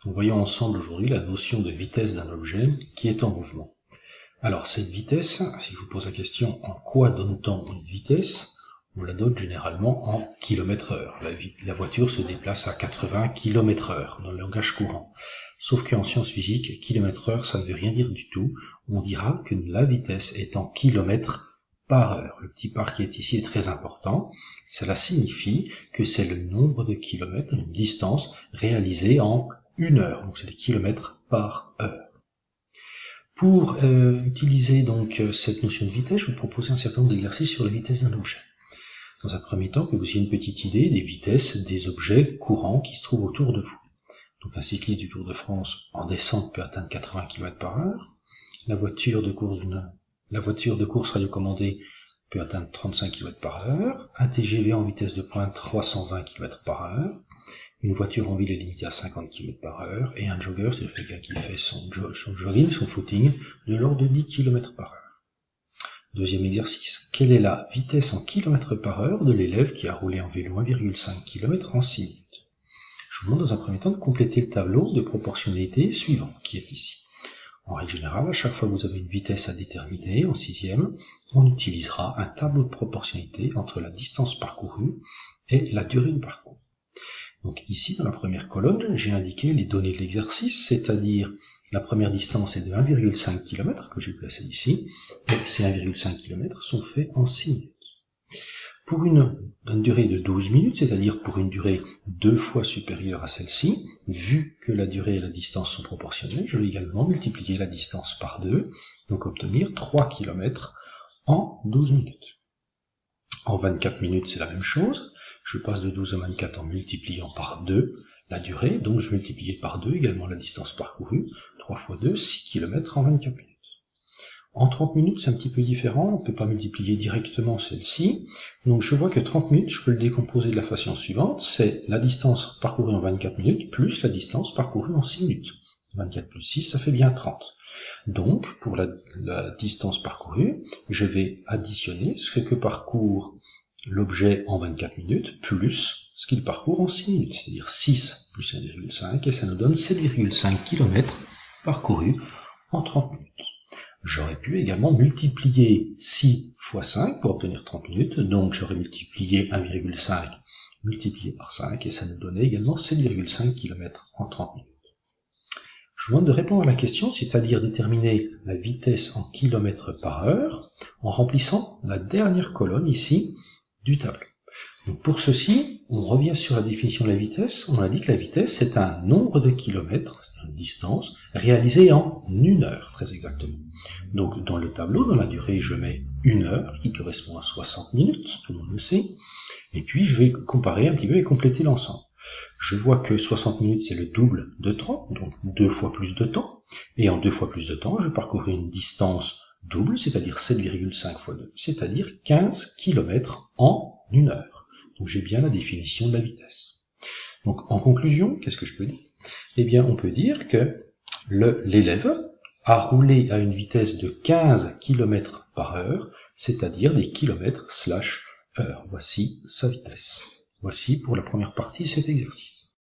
Donc voyons ensemble aujourd'hui la notion de vitesse d'un objet qui est en mouvement. Alors cette vitesse, si je vous pose la question en quoi donne-t-on une vitesse, on la donne généralement en km/h. La voiture se déplace à 80 km/h dans le langage courant. Sauf qu'en sciences physiques, km/h ça ne veut rien dire du tout. On dira que la vitesse est en kilomètres par heure. Le petit par qui est ici est très important. Cela signifie que c'est le nombre de kilomètres, une distance réalisée en une heure. Donc c'est des kilomètres par heure. Pour utiliser donc cette notion de vitesse, je vais vous proposer un certain nombre d'exercices sur la vitesse d'un objet. Dans un premier temps, que vous ayez une petite idée des vitesses des objets courants qui se trouvent autour de vous. Donc un cycliste du Tour de France en descente peut atteindre 80 km/h. La voiture de course radiocommandée peut atteindre 35 km/h. Un TGV en vitesse de pointe 320 km/h. Une voiture en ville est limitée à 50 km/h, et un jogger, c'est quelqu'un qui fait son jogging, son footing, de l'ordre de 10 km/h. Deuxième exercice, quelle est la vitesse en km/h de l'élève qui a roulé en vélo 1,5 km en 6 minutes? Je vous demande dans un premier temps de compléter le tableau de proportionnalité suivant, qui est ici. En règle générale, à chaque fois que vous avez une vitesse à déterminer, en sixième, on utilisera un tableau de proportionnalité entre la distance parcourue et la durée du parcours. Donc ici, dans la première colonne, j'ai indiqué les données de l'exercice, c'est-à-dire la première distance est de 1,5 km que j'ai placé ici, et ces 1,5 km sont faits en 6 minutes. Pour une durée de 12 minutes, c'est-à-dire pour une durée 2 fois supérieure à celle-ci, vu que la durée et la distance sont proportionnelles, je vais également multiplier la distance par 2, donc obtenir 3 km en 12 minutes. En 24 minutes, c'est la même chose. Je passe de 12 à 24 en multipliant par 2 la durée, donc je multiplie par 2 également la distance parcourue. 3 fois 2, 6 km en 24 minutes. En 30 minutes, c'est un petit peu différent, on ne peut pas multiplier directement celle-ci. Donc je vois que 30 minutes, je peux le décomposer de la façon suivante, c'est la distance parcourue en 24 minutes plus la distance parcourue en 6 minutes. 24 plus 6, ça fait bien 30. Donc, pour la distance parcourue, je vais additionner ce que parcourt l'objet en 24 minutes, plus ce qu'il parcourt en 6 minutes, c'est-à-dire 6 plus 1,5, et ça nous donne 7,5 km parcourus en 30 minutes. J'aurais pu également multiplier 6 fois 5 pour obtenir 30 minutes, donc j'aurais multiplié 1,5 multiplié par 5, et ça nous donnait également 7,5 km en 30 minutes. Je vous demande de répondre à la question, c'est-à-dire déterminer la vitesse en km par heure, en remplissant la dernière colonne ici du tableau. Donc pour ceci, on revient sur la définition de la vitesse. On a dit que la vitesse, c'est un nombre de kilomètres, une distance, réalisée en une heure, très exactement. Donc dans le tableau, dans la durée, je mets une heure, qui correspond à 60 minutes, tout le monde le sait, et puis je vais comparer un petit peu et compléter l'ensemble. Je vois que 60 minutes, c'est le double de 30, donc 2 fois plus de temps, et en 2 fois plus de temps, je parcours une distance double, c'est-à-dire 7,5 fois 2, c'est-à-dire 15 km en une heure. Donc j'ai bien la définition de la vitesse. Donc en conclusion, qu'est-ce que je peux dire? Eh bien, on peut dire que l'élève a roulé à une vitesse de 15 km par heure, c'est-à-dire des kilomètres/heure. Voici sa vitesse. Voici pour la première partie de cet exercice.